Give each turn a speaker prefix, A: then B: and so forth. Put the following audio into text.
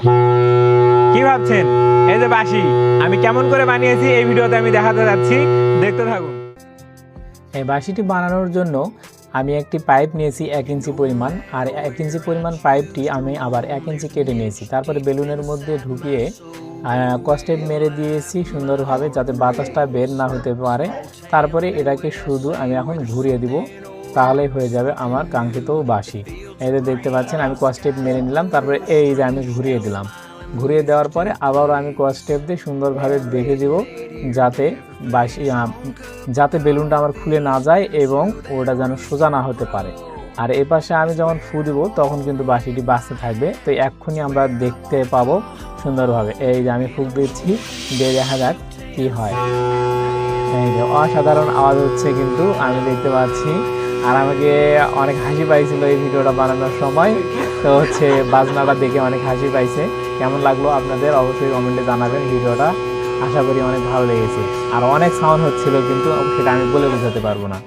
A: কি ভাবছেন? এই যে বাঁশি আমি কেমন করে বানিয়েছি এই ভিডিওতে আমি দেখাতে যাচ্ছি, দেখতে থাকুন।
B: এই বাঁশিটি বানানোর জন্য আমি একটি পাইপ নিয়েছি 1 ইঞ্চি পরিমাণ, আর 1 ইঞ্চি পরিমাণ পাইপটি আমি আবার 1 ইঞ্চি কেটে নিয়েছি। তারপরে বেলুনের মধ্যে ঢুকিয়ে কস্টেপ মেরে দিয়েছি সুন্দরভাবে, যাতে বাতাসটা বের না হতে পারে। তারপরে এটাকে শুধু আমি এখন ঘুরিয়ে দিব, তাহলেই হয়ে যাবে আমার কাঙ্ক্ষিত বাঁশি। এই যে দেখতে পাচ্ছেন আমি কস্টেপ মেরে নিলাম, তারপরে এই যে আমি ঘুরিয়ে দিলাম। ঘুরিয়ে দেওয়ার পরে আবারও আমি কস্টেপ দিয়ে সুন্দরভাবে বেঁধে দিব, যাতে বাঁশি যাতে বেলুনটা আমার খুলে না যায় এবং ওটা যেন সোজা না হতে পারে। আর এই পাশে আমি যখন ফু দিব তখন কিন্তু বাঁশিটি বাঁচতে থাকবে। তো এক্ষুনি আমরা দেখতে পাবো সুন্দরভাবে। এই যে আমি ফুক দিচ্ছি, দিয়ে দেখা যাক কি হয়। এই যে অসাধারণ আওয়াজ হচ্ছে কিন্তু আমি দেখতে পাচ্ছি। আর আমাকে অনেক হাসি পাইছিল এই ভিডিওটা বানানোর সময়। তো বাজনাটা দেখে অনেক হাসি পাইছে। কেমন লাগলো আপনাদের অবশ্যই কমেন্টে জানাবেন। ভিডিওটা আশা করি অনেক ভালো লেগেছে। আর অনেক সাউন্ড হচ্ছিল কিন্তু সেটা আমি বলে বোঝাতে পারবো না।